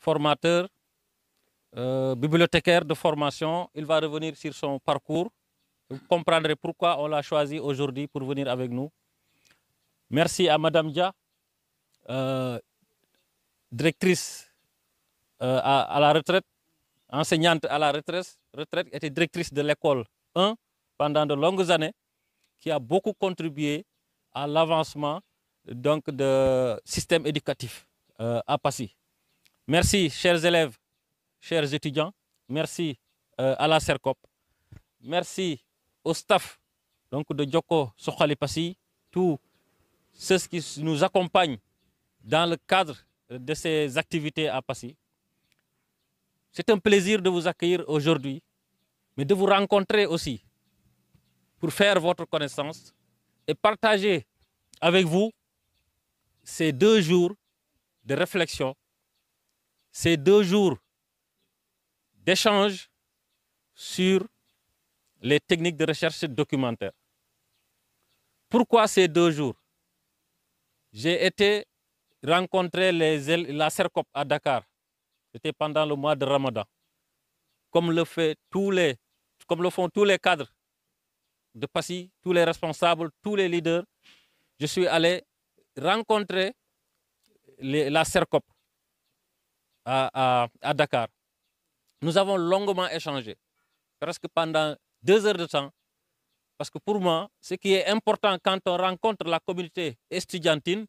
formateur, bibliothécaire de formation. Il va revenir sur son parcours. Vous comprendrez pourquoi on l'a choisi aujourd'hui pour venir avec nous. Merci à Madame Dia, directrice à la retraite, enseignante à la retraite, était directrice de l'école 1 pendant de longues années, qui a beaucoup contribué à l'avancement donc de système éducatif à Passy. Merci, chers élèves, chers étudiants. Merci à la CERCOP. Merci au staff donc, de Djoko Sokhali Passy, tous ceux qui nous accompagnent dans le cadre de ces activités à Passy. C'est un plaisir de vous accueillir aujourd'hui, mais de vous rencontrer aussi pour faire votre connaissance et partager avec vous ces 2 jours de réflexion, ces 2 jours d'échange sur les techniques de recherche documentaire. Pourquoi ces 2 jours? J'ai été rencontrer la CERCOP à Dakar. C'était pendant le mois de Ramadan. Comme le font tous les cadres de Passy, tous les responsables, tous les leaders, je suis allé rencontrer la CERCOP à Dakar. Nous avons longuement échangé, presque pendant 2 heures de temps, parce que pour moi, ce qui est important quand on rencontre la communauté estudiantine,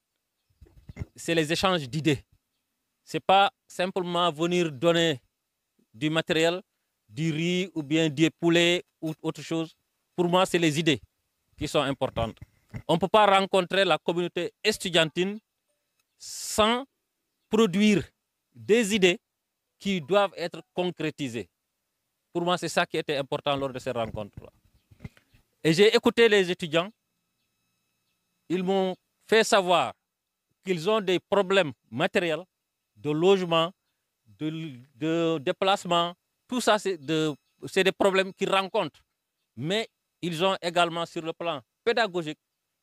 c'est les échanges d'idées. Ce n'est pas simplement venir donner du matériel, du riz ou bien des poulets ou autre chose. Pour moi, c'est les idées qui sont importantes. On ne peut pas rencontrer la communauté estudiantine sans produire des idées qui doivent être concrétisées. Pour moi, c'est ça qui était important lors de ces rencontres-là. Et j'ai écouté les étudiants. Ils m'ont fait savoir qu'ils ont des problèmes matériels, de logement, de déplacement. Tout ça, c'est des problèmes qu'ils rencontrent. Mais ils ont également sur le plan pédagogique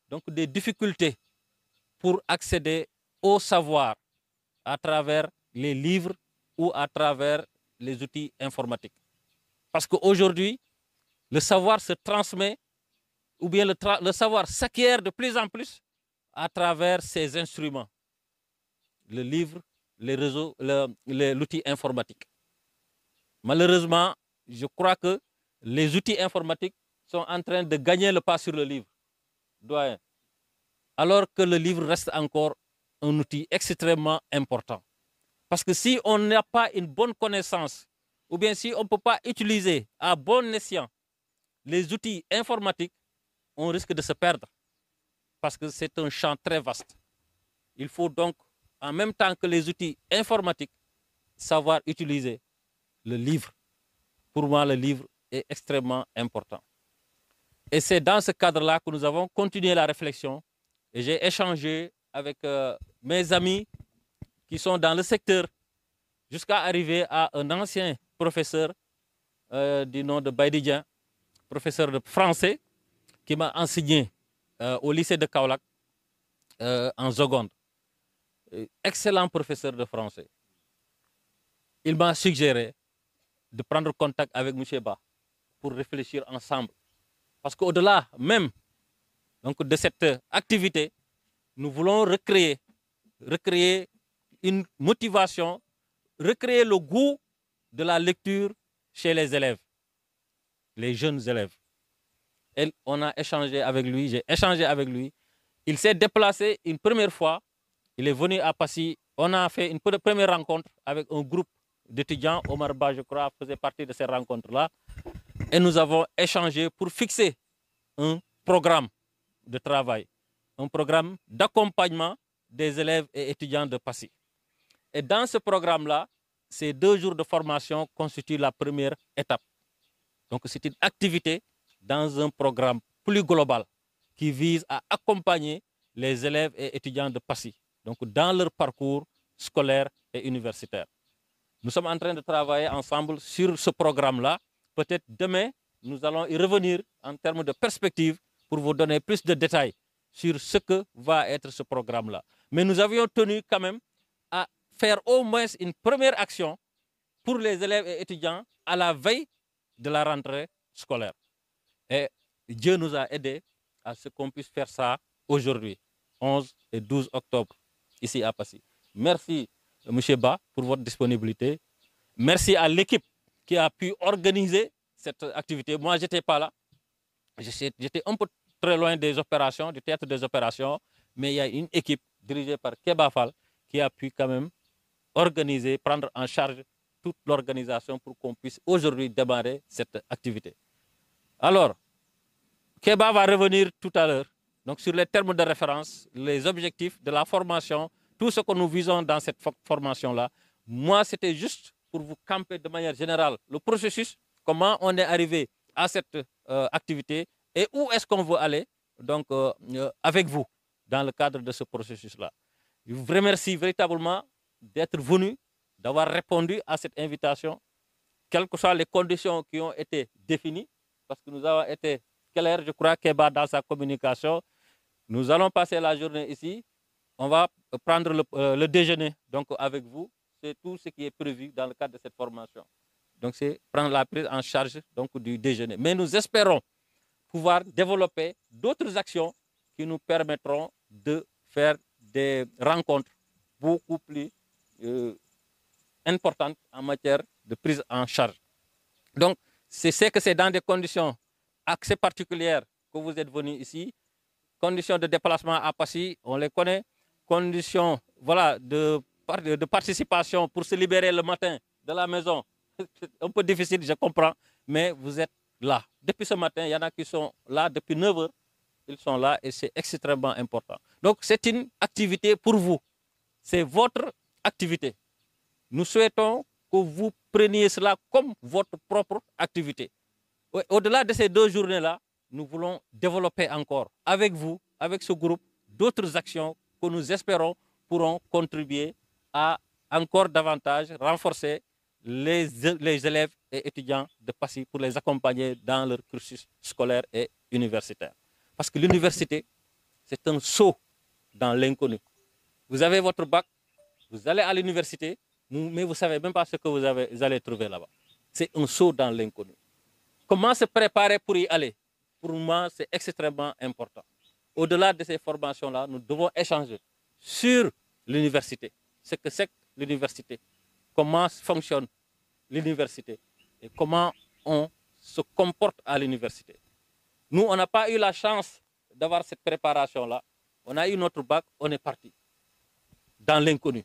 donc des difficultés pour accéder au savoir à travers les livres ou à travers les outils informatiques. Parce qu'aujourd'hui, le savoir se transmet ou bien le savoir s'acquiert de plus en plus à travers ces instruments, le livre, les réseaux, l'outil informatique. Malheureusement, je crois que les outils informatiques sont en train de gagner le pas sur le livre, doyen, alors que le livre reste encore un outil extrêmement important. Parce que si on n'a pas une bonne connaissance, ou bien si on ne peut pas utiliser à bon escient les outils informatiques, on risque de se perdre. Parce que c'est un champ très vaste. Il faut donc, en même temps que les outils informatiques, savoir utiliser le livre. Pour moi, le livre est extrêmement important. Et c'est dans ce cadre-là que nous avons continué la réflexion. Et j'ai échangé avec mes amis qui sont dans le secteur jusqu'à arriver à un ancien professeur du nom de Baïdidjan, professeur de français, qui m'a enseigné au lycée de Kaolack en seconde. Excellent professeur de français. Il m'a suggéré de prendre contact avec M. Ba pour réfléchir ensemble. Parce qu'au-delà même donc, de cette activité, nous voulons recréer une motivation, recréer le goût de la lecture chez les élèves, les jeunes élèves. Et on a échangé avec lui, j'ai échangé avec lui. Il s'est déplacé une première fois, il est venu à Passy. On a fait une première rencontre avec un groupe d'étudiants. Omar Ba, je crois, faisait partie de ces rencontres-là. Et nous avons échangé pour fixer un programme de travail, un programme d'accompagnement des élèves et étudiants de Passy. Et dans ce programme-là, ces 2 jours de formation constituent la première étape. Donc c'est une activité dans un programme plus global qui vise à accompagner les élèves et étudiants de Passy, donc dans leur parcours scolaire et universitaire. Nous sommes en train de travailler ensemble sur ce programme-là. Peut-être demain, nous allons y revenir en termes de perspective pour vous donner plus de détails sur ce que va être ce programme-là. Mais nous avions tenu quand même à faire au moins une première action pour les élèves et étudiants à la veille de la rentrée scolaire. Et Dieu nous a aidés à ce qu'on puisse faire ça aujourd'hui, 11 et 12 octobre, ici à Passy. Merci, M. Ba, pour votre disponibilité. Merci à l'équipe qui a pu organiser cette activité. Moi, je n'étais pas là. J'étais un peu très loin des opérations, du théâtre des opérations, mais il y a une équipe dirigée par Keba Fall qui a pu quand même organiser, prendre en charge toute l'organisation pour qu'on puisse aujourd'hui démarrer cette activité. Alors, Keba va revenir tout à l'heure donc sur les termes de référence, les objectifs de la formation, tout ce que nous visons dans cette formation-là. Moi, c'était juste pour vous camper de manière générale le processus, comment on est arrivé à cette activité et où est-ce qu'on veut aller donc, avec vous dans le cadre de ce processus-là. Je vous remercie véritablement d'être venu, d'avoir répondu à cette invitation, quelles que soient les conditions qui ont été définies, parce que nous avons été clairs, je crois, Keba dans sa communication. Nous allons passer la journée ici. On va prendre le déjeuner donc, avec vous. C'est tout ce qui est prévu dans le cadre de cette formation. Donc, c'est prendre la prise en charge donc, du déjeuner. Mais nous espérons pouvoir développer d'autres actions qui nous permettront de faire des rencontres beaucoup plus importantes en matière de prise en charge. Donc, c'est que c'est dans des conditions assez particulières que vous êtes venus ici. Conditions de déplacement à Passy, on les connaît. Conditions voilà, de participation pour se libérer le matin de la maison. C'est un peu difficile, je comprends, mais vous êtes là. Depuis ce matin, il y en a qui sont là depuis 9 heures. Ils sont là et c'est extrêmement important. Donc, c'est une activité pour vous. C'est votre activité. Nous souhaitons que vous preniez cela comme votre propre activité. Au-delà de ces 2 journées-là, nous voulons développer encore avec vous, avec ce groupe, d'autres actions que nous espérons pourront contribuer à encore davantage renforcer les élèves et étudiants de Passy pour les accompagner dans leur cursus scolaire et universitaire. Parce que l'université, c'est un saut dans l'inconnu. Vous avez votre bac, vous allez à l'université, mais vous ne savez même pas ce que vous allez trouver là-bas. C'est un saut dans l'inconnu. Comment se préparer pour y aller? Pour moi, c'est extrêmement important. Au-delà de ces formations-là, nous devons échanger sur l'université. Ce que c'est que l'université, comment fonctionne l'université et comment on se comporte à l'université. Nous, on n'a pas eu la chance d'avoir cette préparation-là. On a eu notre bac, on est parti dans l'inconnu.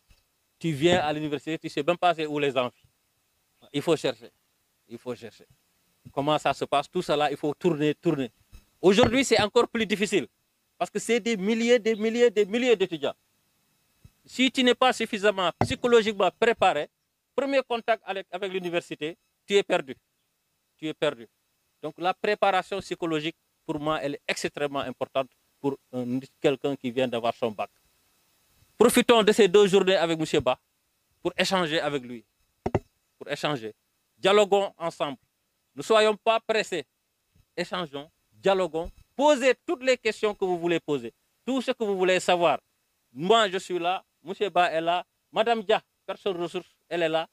Tu viens à l'université, tu ne sais même pas où les amphis. Il faut chercher. Il faut chercher. Comment ça se passe, tout cela, il faut tourner. Aujourd'hui, c'est encore plus difficile parce que c'est des milliers d'étudiants. Si tu n'es pas suffisamment psychologiquement préparé, premier contact avec l'université, tu es perdu. Donc la préparation psychologique, pour moi, elle est extrêmement importante pour quelqu'un qui vient d'avoir son bac. Profitons de ces 2 journées avec M. Ba pour échanger avec lui. Dialoguons ensemble. Ne soyons pas pressés. Échangeons, dialoguons, posez toutes les questions que vous voulez poser, tout ce que vous voulez savoir. Moi, je suis là, M. Ba est là, Mme Dia, personne ressource, elle est là,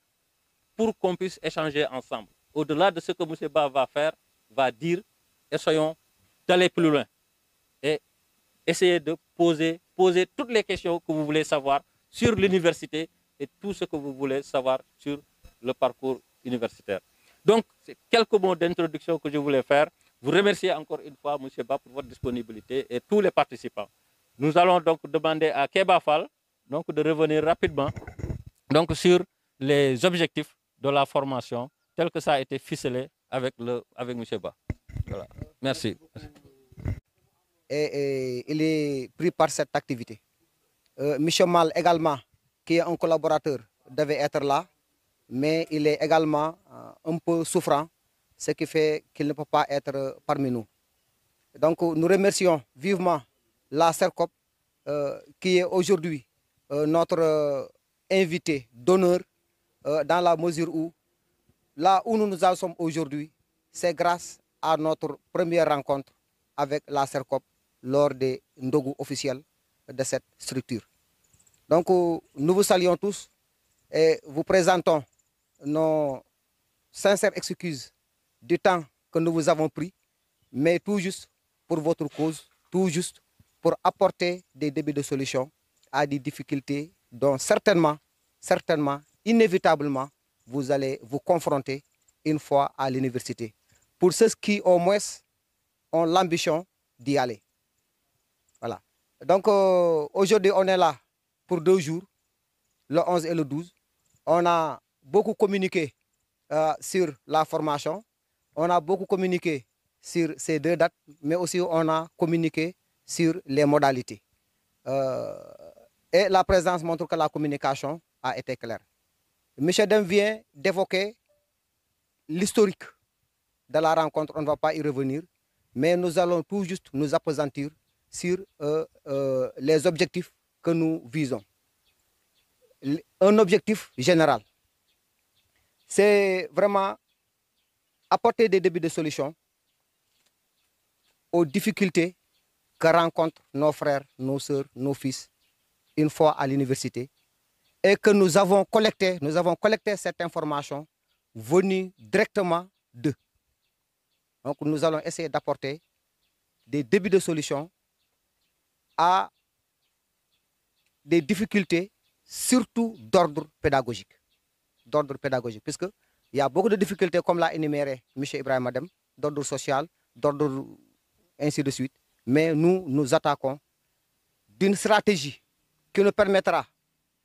pour qu'on puisse échanger ensemble. Au-delà de ce que M. Ba va faire, va dire, essayons d'aller plus loin et essayer de poser toutes les questions que vous voulez savoir sur l'université et tout ce que vous voulez savoir sur le parcours universitaire. Donc, c'est quelques mots d'introduction que je voulais faire. Vous remercier encore une fois, M. Ba, pour votre disponibilité et tous les participants. Nous allons donc demander à Keba Fall donc, de revenir rapidement donc, sur les objectifs de la formation, tel que ça a été ficelé avec M. Ba. Voilà. Merci. Et il est pris par cette activité. Michel Mal également, qui est un collaborateur, devait être là, mais il est également un peu souffrant, ce qui fait qu'il ne peut pas être parmi nous. Donc nous remercions vivement la CERCOP qui est aujourd'hui notre invité d'honneur dans la mesure où, là où nous en sommes aujourd'hui, c'est grâce à notre première rencontre avec la CERCOP lors des Ndogu officiels de cette structure. Donc nous vous saluons tous et vous présentons nos sincères excuses du temps que nous vous avons pris, mais tout juste pour votre cause, tout juste pour apporter des débuts de solutions à des difficultés dont certainement, inévitablement, vous allez vous confronter une fois à l'université. Pour ceux qui, au moins, ont l'ambition d'y aller. Voilà. Donc, aujourd'hui, on est là pour 2 jours, le 11 et le 12. On a beaucoup communiqué sur la formation. On a beaucoup communiqué sur ces 2 dates, mais aussi on a communiqué sur les modalités. Et la présence montre que la communication a été claire. M. Dem vient d'évoquer l'historique de la rencontre, on ne va pas y revenir, mais nous allons tout juste nous appesantir sur les objectifs que nous visons. Un objectif général, c'est vraiment apporter des débuts de solutions aux difficultés que rencontrent nos frères, nos sœurs, nos fils une fois à l'université, et que nous avons collecté cette information venue directement d'eux. Donc nous allons essayer d'apporter des débuts de solutions à des difficultés, surtout d'ordre pédagogique. Puisque il y a beaucoup de difficultés, comme l'a énuméré M. Ibrahim Adem, d'ordre social, d'ordre ainsi de suite. Mais nous nous attaquons d'une stratégie qui nous permettra,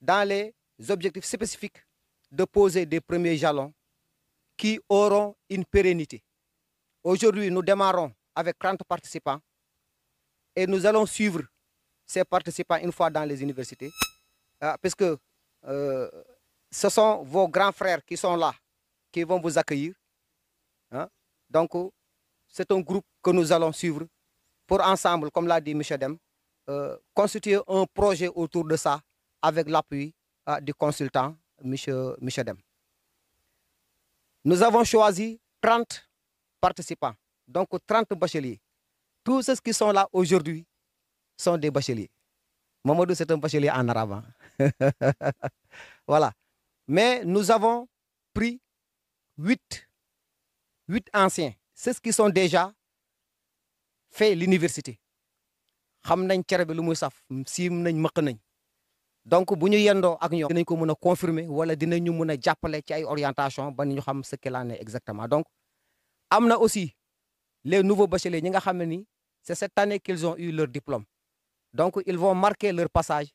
dans les objectifs spécifiques, de poser des premiers jalons qui auront une pérennité. Aujourd'hui, nous démarrons avec 30 participants et nous allons suivre ces participants une fois dans les universités, puisque ce sont vos grands frères qui sont là, qui vont vous accueillir. Donc, c'est un groupe que nous allons suivre pour ensemble, comme l'a dit M. Dem, constituer un projet autour de ça avec l'appui du consultant M. Dem. Nous avons choisi 30 participants, donc 30 bacheliers. Tous ceux qui sont là aujourd'hui sont des bacheliers. Mamadou, c'est un bachelier en arabe. Voilà. Mais nous avons pris 8 anciens, ceux qui sont déjà fait l'université. Xam nañ cere bi lu muy saf, siim nañ mëq nañ. Donc bu ñu yendoo ak ñoom dinañ ko mën a confirmer wala dinañu mën a jàppale ci ay orientation ba ñu xam ce qu'il en est exactement. Donc am na aussi les nouveaux bacheliers ñi nga xam ne ni c'est cette année qu'ils ont eu leur diplôme. Donc ils vont marquer leur passage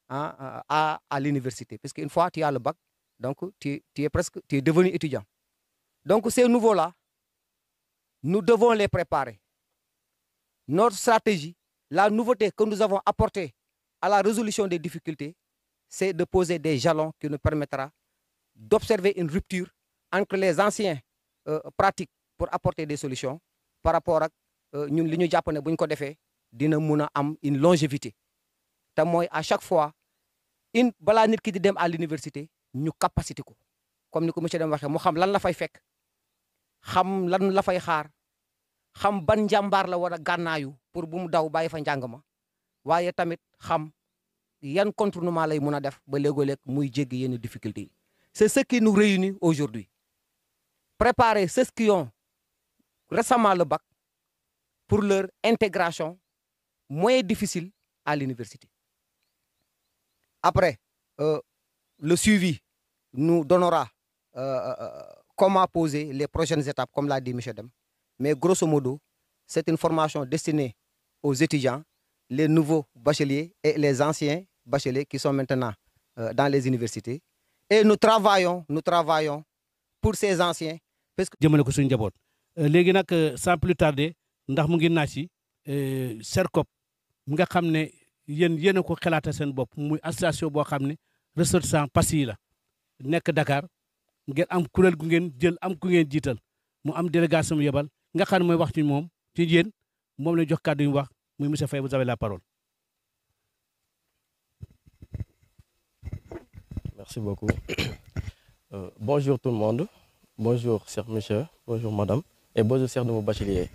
à l'université, parce qu'une fois tu as le bac, donc tu es devenu étudiant. Donc ces nouveaux-là, nous devons les préparer. Notre stratégie, la nouveauté que nous avons apportée à la résolution des difficultés, c'est de poser des jalons qui nous permettra d'observer une rupture entre les anciens pratiques pour apporter des solutions par rapport à ñun li ñu jàpp ne bu ñu ko defee dina mun a am une longévité. te mooy à chaque fois balaa nit ki di dem à l'université ñu capacité ko comme ni ko monsieur Dem waxee mu xam lan la fay fekk, xam lan la fay xaar, xam ban njàmbaar la war a gànnaayu pour bu mu daw bàyyi fa njàng ma, waaye tamit xam yan contournement lay mun a def ba léegoo-léeg muy jéggi yenn difficultés yi. C'est ce qui nous réunit aujourd'hui. Préparer ceux qui ont récemment le bac pour leur intégration moins difficile à l'université. Après, le suivi nous donnera comment poser les prochaines étapes, comme l'a dit M. Dem. Mais grosso modo, c'est une formation destinée aux étudiants, les nouveaux bacheliers et les anciens bacheliers qui sont maintenant dans les universités. Et nous travaillons pour ces anciens. Parce que jëmale ko suñu njaboot léegi nag sans plus tarder ndax mu ngi naaj si CERCOP nga xam ne yéen a ko xalaata seen bopp muy association boo xam ne ressortissants Passy la nekk Dakar ngeen am kuréel gu ngeen jël am ku ngeen jiital mu am délégation mu yebal nga xam ne mooy wax ci moom ci yéen moom la jox kàddu yu wax muy monsieur Faye, vous avez la parole. Merci beaucoup. Bonjour tout le monde. Bonjour, cher monsieur, bonjour madame, et bonjour, cher nouveau bachelier.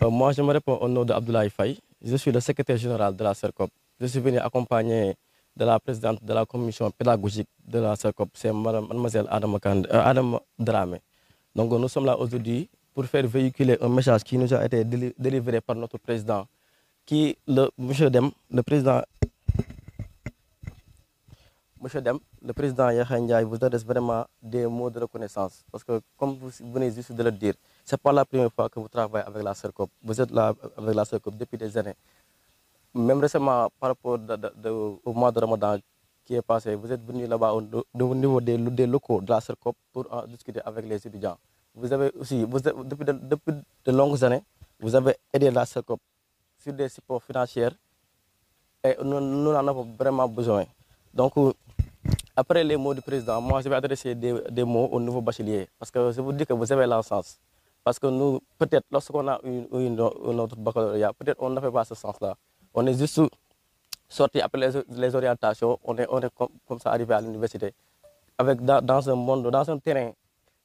Moi, je me réponds au nom d'Abdoulaye Faye. Je suis le secrétaire général de la CERCOP. Je suis venu accompagner de la présidente de la commission pédagogique de la CERCOP, c'est mademoiselle Adam Dramé. Donc nous sommes là aujourd'hui pour faire véhiculer un message qui nous a été délivré par notre président, Monsieur Dem, le président Yahya Ndiaye vous adresse vraiment des mots de reconnaissance. Parce que, comme vous venez juste de le dire, ce n'est pas la première fois que vous travaillez avec la CERCOP. Vous êtes là avec la CERCOP depuis des années. Même récemment, par rapport au mois de Ramadan qui est passé, vous êtes venu là-bas au niveau des locaux de la CERCOP pour en discuter avec les étudiants. Vous avez aussi, depuis de longues années, vous avez aidé la CERCOP sur des supports financiers et nous en avons vraiment besoin. Donc, après les mots du président, moi je vais adresser des mots au nouveau bachelier. Parce que je vous dis que vous avez la chance. Parce que nous, peut-être, lorsqu'on a notre baccalauréat, peut-être on n'avait pas ce sens-là. On est juste sorti après les orientations, on est comme ça arrivé à l'université. Dans un monde, dans un terrain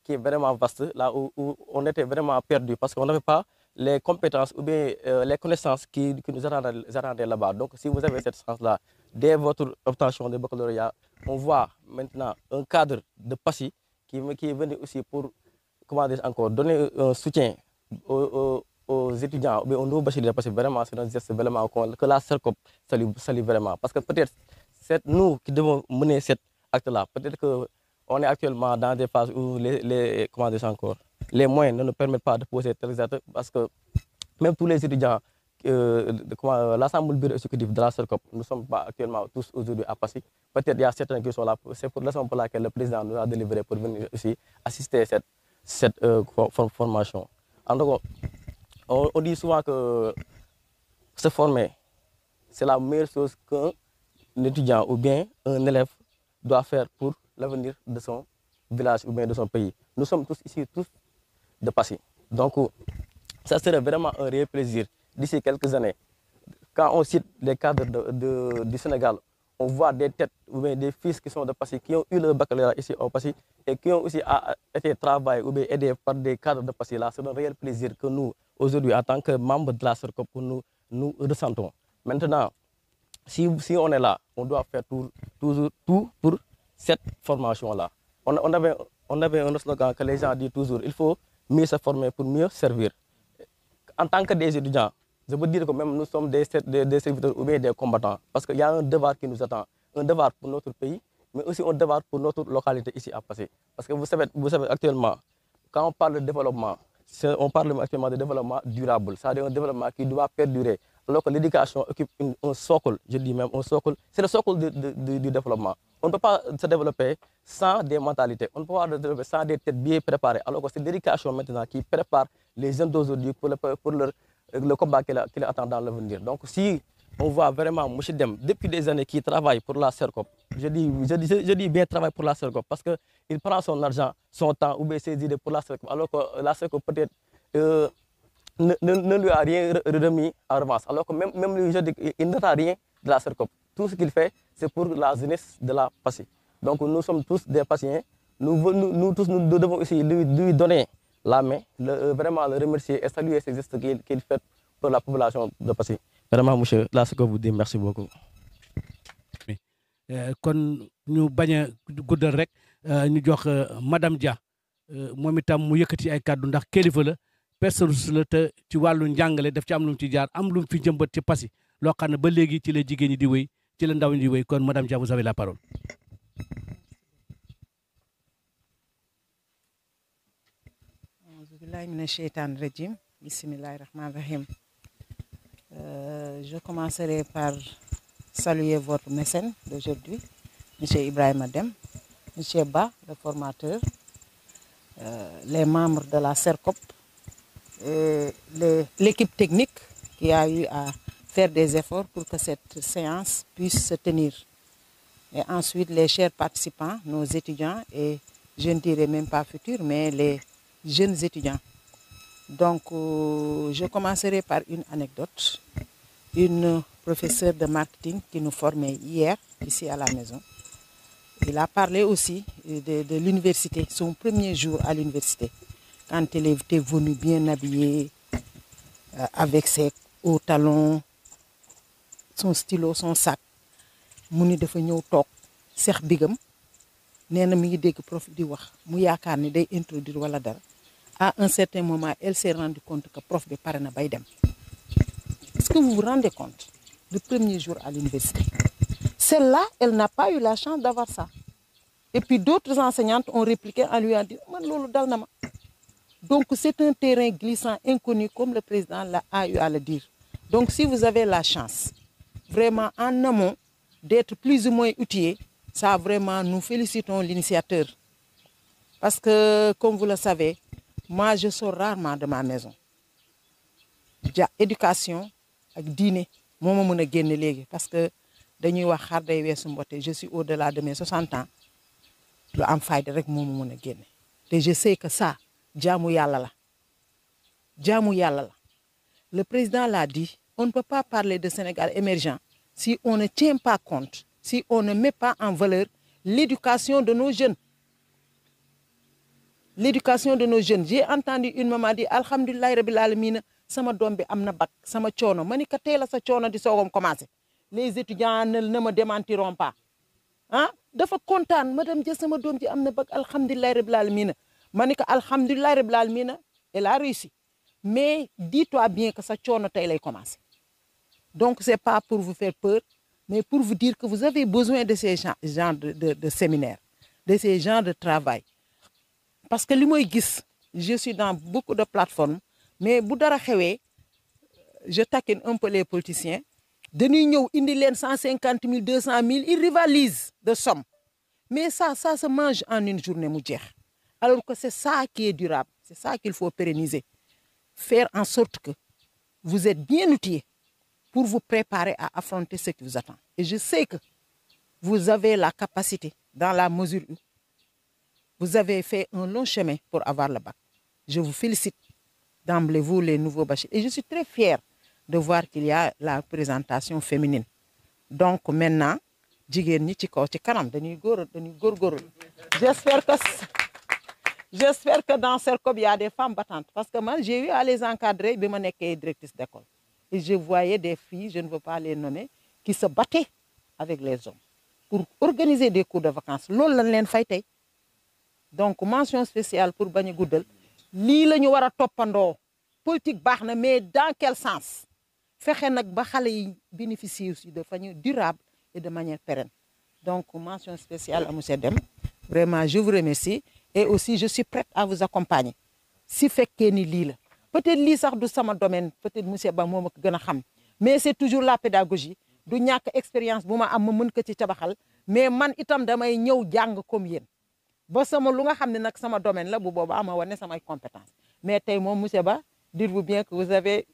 qui est vraiment vaste, là où on était vraiment perdu. Parce qu'on n'avait pas les compétences ou bien les connaissances qui nous attendaient là-bas. Donc si vous avez cette chance-là, dès votre obtention de baccalauréat, on voit maintenant un cadre de Passy qui est venu aussi pour, comment dire encore, donner un soutien aux étudiants, ou bien aux nouveaux bacheliers, parce que vraiment c'est un geste vraiment que la CERCOP salue vraiment. Parce que peut-être c'est nous qui devons mener cet acte-là. Peut-être qu'on est actuellement dans des phases où comment dire encore, les moyens ne nous permettent pas de poser tel acte, parce que même tous les étudiants, l'Assemblée bureau exécutif de la CERCOP, nous ne sommes pas actuellement tous aujourd'hui à Passy. Peut-être il y a certains qui sont là, c'est pour la raison pour laquelle le président nous a délivré pour venir aussi assister à cette formation. En tout cas, on dit souvent que se former, c'est la meilleure chose qu'un étudiant ou bien un élève doit faire pour l'avenir de son village ou bien de son pays. Nous sommes tous ici, tous de Passy. Donc, ça serait vraiment un réel plaisir d'ici quelques années. Quand on cite les cadres du Sénégal, on voit des têtes ou bien des fils qui sont de Passy, qui ont eu le baccalauréat ici au Passy et qui ont aussi été travaillés ou bien aidés par des cadres de Passy. Là, c'est un réel plaisir que nous, aujourd'hui, en tant que membres de la CERCOP, nous ressentons. Maintenant, si on est là, on doit faire tout pour cette formation-là. On avait un slogan que les gens disent toujours, il faut mieux se former pour mieux servir. En tant que des étudiants, je veux dire que même nous sommes des serviteurs ou bien des combattants. Parce qu'il y a un devoir qui nous attend. Un devoir pour notre pays, mais aussi un devoir pour notre localité ici à Passy. Parce que vous savez actuellement, quand on parle de développement, on parle actuellement de développement durable. C'est-à-dire un développement qui doit perdurer. Alors que l'éducation occupe un socle, je dis même un socle, c'est le socle du développement. On ne peut pas se développer sans des mentalités, on ne peut pas se développer sans des têtes bien préparées. Alors que c'est l'éducation maintenant qui prépare les jeunes d'aujourd'hui pour le combat qu'il attend dans l'avenir. Donc si on voit vraiment M. Dem, depuis des années, qui travaille pour la CERCOP, je dis bien travaille pour la CERCOP, parce qu'il prend son argent, son temps ou bien ses idées pour la CERCOP, alors que la CERCOP peut-être ne lui a rien remis en revanche. Alors que même lui, je dis, il n'attend rien de la CERCOP. Tout ce qu'il fait, c'est pour la jeunesse de la Passy. Donc nous sommes tous des Passiens. Nous tous, nous devons aussi lui donner la main, vraiment le remercier et saluer ces gestes qu'il fait pour la population de Passy. Vraiment, monsieur, là, ce que vous dites, merci beaucoup. Kon ñu bañ a guddal rek ñu jox madame Dia moom itam mu yëkkati ay kàddu ndax kilifa la personne la te ci wàllu njàngale daf ci am lu mu ci jaar am lu mu fi jëmbat ci Passy loo xam ne ba léegi ci la jigéen ñi di wéy ci la ndaw ñi di wéy kon madame Dia vous avez la parole. Je commencerai par saluer votre mécène d'aujourd'hui, M. Ibrahim Dem, M. Ba, le formateur, les membres de la CERCOP, l'équipe technique qui a eu à faire des efforts pour que cette séance puisse se tenir. Et ensuite, les chers participants, nos étudiants, et je ne dirais même pas futurs, mais les jeunes étudiants. Donc, je commencerai par une anecdote. Une professeure de marketing qui nous formait hier, ici à la maison. Il a parlé aussi de l'université, son premier jour à l'université, quand il était venu bien habillé, avec ses hauts talons, son stylo, son sac. mu ni dafa ñëw toog Cheikh Bigam nee na mi ngi dégg prof di wax mu yaakaar ni day introduire wala dara à un certain moment elle s'est rendu compte que prof bi pare na bay dem. Est-ce que vous vous rendez compte le premier jour à l'université? Celle-là, elle n'a pas eu la chance d'avoir ça. Et puis d'autres enseignantes ont répliqué en lui disant man loolu dal na ma. Donc c'est un terrain glissant inconnu comme le président a eu à le dire. Donc si vous avez la chance vraiment en amont d'être plus ou moins outillé, ça vraiment nous félicitons l'initiateur. Parce que comme vous le savez, moi je sors rarement de ma maison. Éducation ak diine moo ma mën a génne léegi parce que dañuy wax xar day weesu mbote. Je suis au-delà de mes 60 ans. lu am fayda rek moo ma mën a génne te je sais que ça jaamu yàlla la jaamu yàlla la. Le président l'a dit, on ne peut pas parler de Sénégal émergent si on ne tient pas compte, si on ne met pas en valeur l'éducation de nos jeunes. L'éducation de nos jeunes. J'ai entendu une maman dire alhamdulilah rabbil alamin sama doom bi am na bac sama coono ma ni ka tey la sa coono di soogam commencé. Les étudiants ne me démentiront pas. ah dafa kontaan madame Dia sama doom ji am na bac alhamdulilah rabbil alamin ma ni ko alhamdulilah rabbil alamin elle a réussi mais dis-toi bien que sa coono tey lay commencer. Donc c'est pas pour vous faire peur mais pour vous dire que vous avez besoin de ces genres de séminaires, de ces genres de travail. Parce que li mooy gis je suis dans beaucoup de plateformes mais bu dara xewee je taquine un peu les politiciens. dañuy ñëw indi leen 150 000 200 000 ils rivalisent de somme mais ça se mange en une journée mu jeex alors que c'est ça qui est durable, c'est ça qu'il faut pérenniser, faire en sorte que vous êtes bien outillés pour vous préparer à affronter ce qui vous attend. Et je sais que vous avez la capacité dans la mesure où vous avez fait un long chemin pour avoir le bac. Je vous félicite d'emblée, vous les nouveaux bacheliers, et je suis très fière de voir qu'il y a la représentation féminine. Donc maintenant, jigéen ñi ci kaw ci kanam dañuy góorgóorlu. J'espère que dans CERCOP il y a des femmes battantes parce que moi j'ai eu à les encadrer bi ma nekkee directrice d'école. Et je voyais des filles, je ne veux pas les nommer, qui se battaient avec les hommes pour organiser des cours de vacances. Loolu lañ leen fay tey. Donc mention spéciale pour bañ a guddal lii la ñu war a toppandoo. Politique baax na mais dans quel sens? Fexe nag ba xale yi bénéficier aussi de façon durable et de manière pérenne. Donc mention spéciale à monsieur Deme. Vraiment je vous remercie et aussi je suis prête à vous accompagner. Si fekkee ni lii la peut-être lii sax du sama domaine, peut-être monsieur Ba moo ma ko gën a xam, mais c'est toujours la pédagogie. Du ñàkk expérience bu ma am ma mën ko ci tabaxal mais man itam damay ñëw jàng comme yéen ba sama lu nga xam ne nag sama domaine la bu boobaa ma wane samay compétence. Mais tey moom monsieur Ba, dites-vous bien que vous avez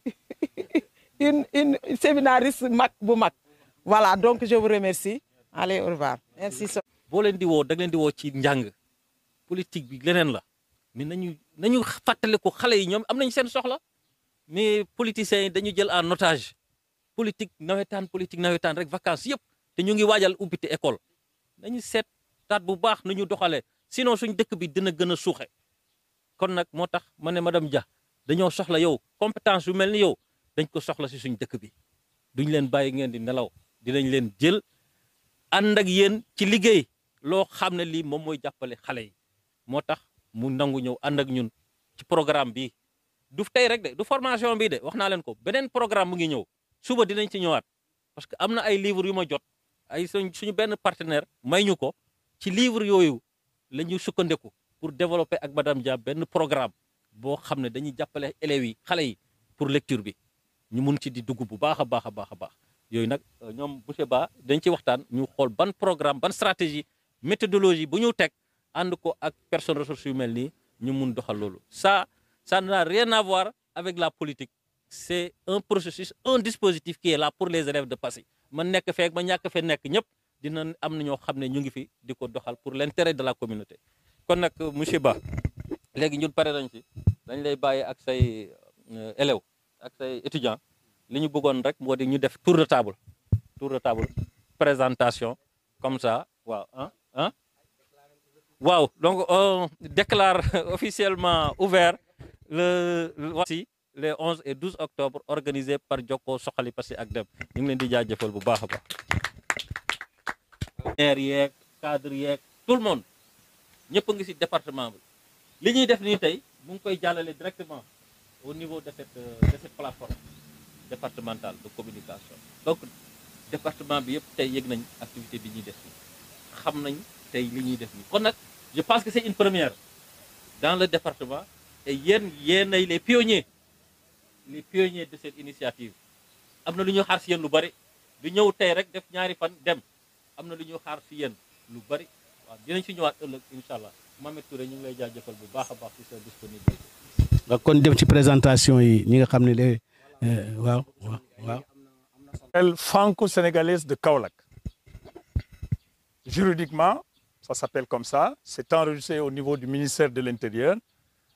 une séminariste mag bu mag. Voilà, donc je vous remercie. Allez, au revoir. Merci. boo leen di woo da leen di woo ci njàng politique bi leneen la mais nañu fàttali ko xale yi ñoom am nañu seen soxla mais politiciens yi dañu jël en otage politique nawetaan rek vacances yëpp te ñu ngi waajal ubbite école nañu seet taat bu baax nu ñu doxalee sinon suñ dëkk bi dina gën a suuxe. Kon nag moo tax ma ne madame Dia dañoo soxla yow compétence yu mel ni yow dañ ko soxla si suñ dëkk bi duñ leen bàyyi ngeen di nelaw dinañ leen jël ànd ak yéen ci liggéey loo xam ne lii moom mooy jàppale xale yi. Moo tax mu nangu ñëw ànd ak ñun ci programme bi du tey rek de du formation bi de wax naa leen ko beneen programme mu ngi ñëw suba dinañ ci ñëwaat parce que am na ay livres yu ma jot ay suñu benn partenaire may ñu ko ci livre yooyu la ñu sukkandiku pour développer ak madame Dia benn programme boo xam ne dañuy jàppale élèves yi xale yi pour lecture bi ñu mun ci di dugg bu baax a baax yooyu nag ñoom monsieur Ba dañ ci waxtaan ñu xool ban programme ban stratégie méthodologie bu ñu teg ànd ko ak personne ressources yu mel nii ñu mun doxal loolu. Ça n'a rien à voir avec la politique. C'est un processus, un dispositif qui est là pour les élèves de Passy. Man nekk feek ma ñàkk fee nekk ñëpp dina am na ñoo xam ne ñu ngi fi di ko doxal pour l'intérêt de la communauté. Kon nag monsieur Ba léegi ñun pare nañ ci dañ lay bàyyi ak say élèves ak say étudiants li ñu bëggoon rek moo di ñu def tour de table présentation comme ça waaw Wow, donc on déclare officiellement ouvert voici les 11 et 12 octobre organisé par Jokko Soxali Passy ak Dem ñu ngi leen di jaajëfal bu baax a baax. maire yeeg cadre yeeg tout le monde ñëpp a ngi ci département bi li ñuy def nii tey mu ngi koy jàllale directement au niveau de cette plateforme départementale de communication. Donc département bi yëpp tey yëg nañ activité bi ñuy def nii xam nañ tey li ñuy def nii kon nag je pense que c'est une première dans le département et yéenay les pionniers de cette initiative. am na lu ñu xaar ci yéen lu bari du ñëw tey rek def ñaari fan dem am na lu ñu xaar ci yéen lu bari waaw dinañ ci ñëwaat ëllëg incha allah Mohamed Touré ñu ngi lay jaajëfal bu baax a baax ci sa disponibilité. nga kon dem ci présentation yi ñi nga xam ne de waaw. Franco-sénégalaise de Kaolack. Juridiquement, ça s'appelle comme ça. C'est enregistré au niveau du ministère de l'Intérieur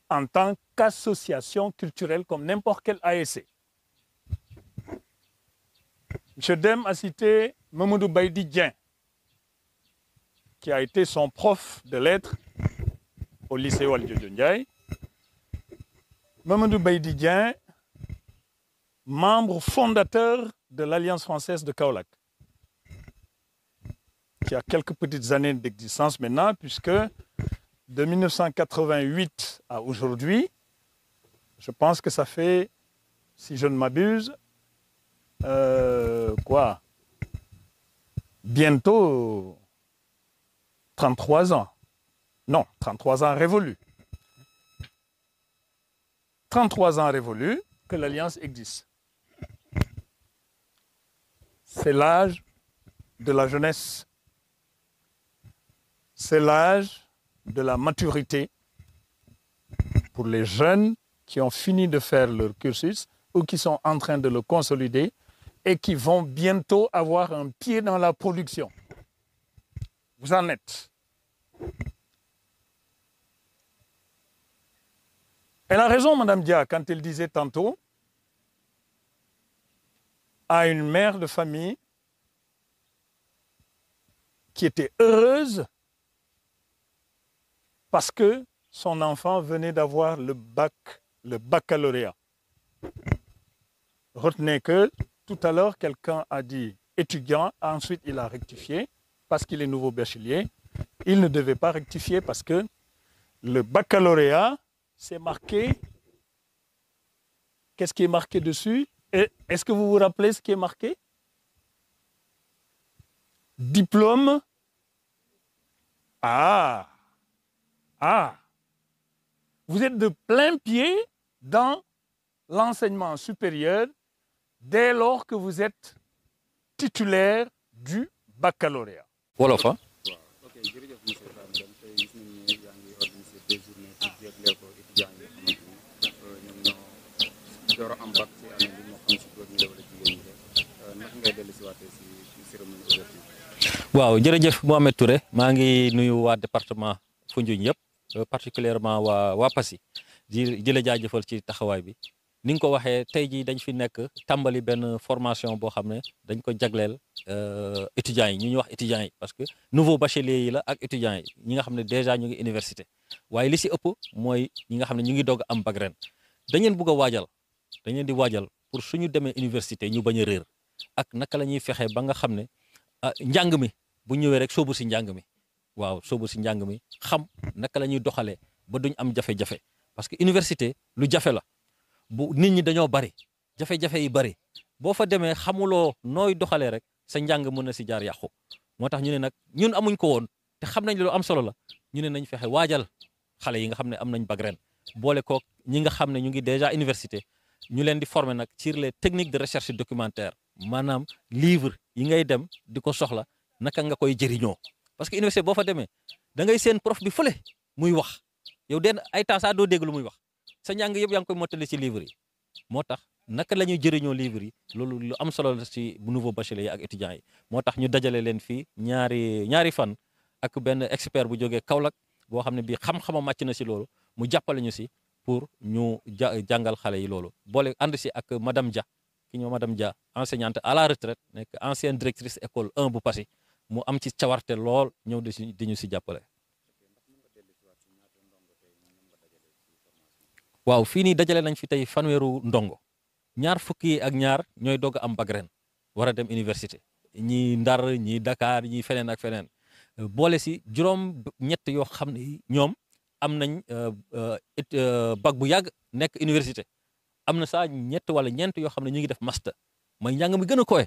en tant qu'association culturelle comme n'importe quelle ASC. M. Dem a cité Mamadou Baïdi Dieng, qui a été son prof de lettres au lycée Valdiodio Ndiaye. Mamadou Baïdi Dieng, membre fondateur de l'Alliance française de Kaolack, qui a quelques petites années d'existence maintenant, puisque de 1988 à aujourd'hui, je pense que ça fait, si je ne m'abuse, bientôt 33 ans. Non, 33 ans révolus. 33 ans révolus que l'Alliance existe. C'est l'âge de la jeunesse. C'est l'âge de la maturité pour les jeunes qui ont fini de faire leur cursus ou qui sont en train de le consolider et qui vont bientôt avoir un pied dans la production. Vous en êtes. Elle a raison, Madame Dia, quand elle disait tantôt à une mère de famille qui était heureuse parce que son enfant venait d'avoir le baccalauréat. Retenez que tout à l'heure, quelqu'un a dit étudiant, ensuite il a rectifié parce qu'il est nouveau bachelier. Il ne devait pas rectifier parce que le baccalauréat, c'est marqué. Qu'est-ce qui est marqué dessus? Est-ce que vous vous rappelez ce qui est marqué? Diplôme. Vous êtes de plein pied dans l'enseignement supérieur dès lors que vous êtes titulaire du baccalauréat. Wolof ah. waaw jërëjëf Mohamed Touré maa ngi nuyu waa département Foundiougne yëpp particulièrement waa Passy di la jaajëfal ci taxawaay bi ni nga ko waxee tey jii dañ fi nekk tàmbali benn formation boo xam ne dañ ko jagleel étudiants yi ñu ñuy wax étudiants yi parce que nouveau bachelier yi la ak étudiants yi ñi nga xam ne déjà ñu ngi université waaye li si ëpp mooy ñi nga xam ne ñu ngi doog am bac ren dañ leen bëgg a waajal dañ leen di waajal pour suñu demee université ñu bañ a réer ak naka la ñuy fexe ba nga xam ne njàng mi bu ñëwee rek sóobu si njàng mi waaw sóobu si njàng mi xam naka la ñuy doxalee ba duñ am jafe-jafe parce que université lu jafe la bu nit ñi dañoo bari jafe-jafe yi bari boo fa demee xamuloo nooy doxalee rek sa njàng mën na si jaar yàqu moo tax ñu ne nag ñun amuñ ko woon te xam nañ lu am solo la ñu ne nañ fexe waajal xale yi nga xam ne am nañ bac ren boole kook ñi nga xam ne ñu ngi déjà université ñu leen di former nag sur les techniques de recherche documentaire maanaam livre yi ngay dem di ko soxla naka nga koy jëriñoo parce que université boo fa demee da ngay seen prof bi fële muy wax yow den ay temps saa doo dégg lu muy wax sa njàng yëpp yaa ngi koy mottali ci livre yi moo tax naka la ñuy jëriñoo livre yi loolu lu am solo la ci nouveau bachelier yi ak étudiants yi moo tax ñu dajale leen fii ñaari fan ak benn expert bu jógee Kaolack boo xam ne bii xam-xama màcc na ci loolu mu jàppale ñu ci pour ñu jàngal xale yi loolu boole ànd ci ak madame Dia ki ñoo madame Dia enseignante à la retraite nekk ancienne directrice école 1 bu Passy mu am ci cawarte lool ñëw di ñu ci jàppale. waaw fii nii dajale nañ fi tey fanweeru ndongo ñaar fukki ak ñaar ñooy doog a am bac ren war a dem université ñii Ndar ñii Dakar ñii feneen ak feneen boole si juróom ñett yoo xam ne ñoom am nañ bac bu yàgg nekk université am na saa ñett wala ñeent yoo xam ne ñu ngi def master mooy njàng mi gën a kowe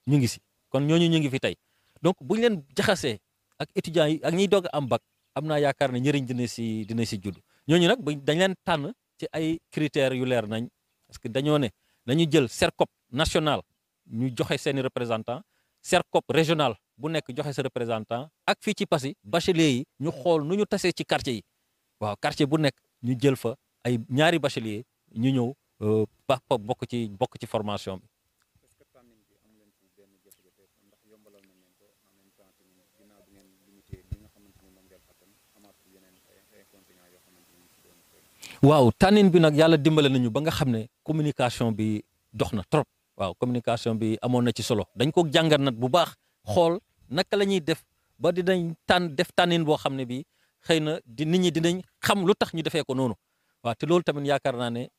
ñu ngi si kon ñooñu ñu ngi fi tey donc bu ñu leen jaxasee ak étudiants yi ak ñiy doog a am bac am naa yaakaar ne njëriñ dina si judd ñooñu nag dañ leen tànn ci ay critères yu leer nañ parce que dañoo ne dañu jël CERCOP national ñu joxe seeni représentant CERCOP régional bu nekk joxe sa représentant ak fii ci Passy bachelier yi ñu xool nu ñu tasee ci quartier yi waaw quartier bu nekk ñu jël fa ay ñaari bachelier ñu ñëw bokk ci formation bi. waaw tànnin bi nag yàlla dimbale nañu ba nga xam ne communication bi dox na trop waaw communication bi amoon na ci solo dañ ko jàngat nag bu baax xool naka la ñuy def ba dinañ def tànnin boo xam ne bi xëy na nit ñi dinañ xam lu tax ñu defee ko noonu waaw te loolu tamit yaakaar naa ne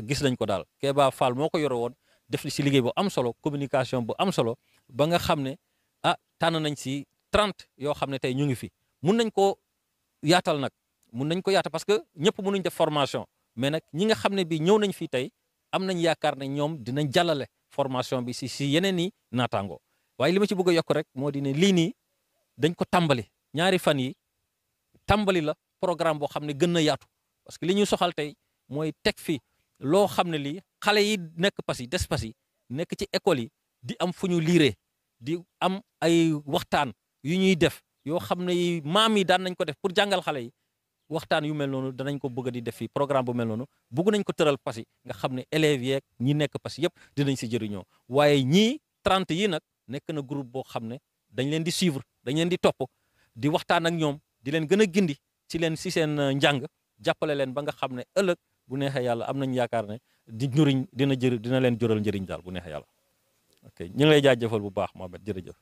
gis nañ ko daal Kéba Fall moo ko yore woon def si liggéey bu am solo communication bu am solo ba nga xam ne tànn nañ si 30 yoo xam ne tey ñu ngi fi mun nañ ko yaatal nag mun nañ ko yaatal parce que ñëpp mënuñ def formation mais nag ñi nga xam ne bi ñëw nañ fii tey am nañ yaakaar ne ñoom dinañ jàllale formation bi si yeneen i naataango waaye li ma ci bëgg a yokk rek moo di ne lii nii dañ ko tàmbali ñaari fan yi tàmbali la programme boo xam ne gën na yaatu parce que li ñu soxal tey mooy teg fi loo xam ne lii xale yi nekk Passy des Passy nekk ci école yi di am fu ñu liiree di am ay waxtaan yu ñuy def yoo xam ne maam yi daan nañ ko def pour jàngal xale yi waxtaan yu mel noonu danañ ko bëgg di def fii programme bu mel noonu bëgg nañ ko tëral Passy nga xam ne élèves yeeg ñi nekk Passy yëpp dinañ si jëriñoo waaye ñii 30 yi nag nekk na groupe boo xam ne dañ leen di suivre dañ leen di topp di waxtaan ak ñoom di leen gën a gindi ci seen njàng jàppale leen ba nga xam ne ëllëg bu neexee yàlla am nañ yaakaar ne dina leen jural njëriñ daal bu neexee yàlla ok ñu ngi lay jaajëfal bu baax Mohamed jërëjëf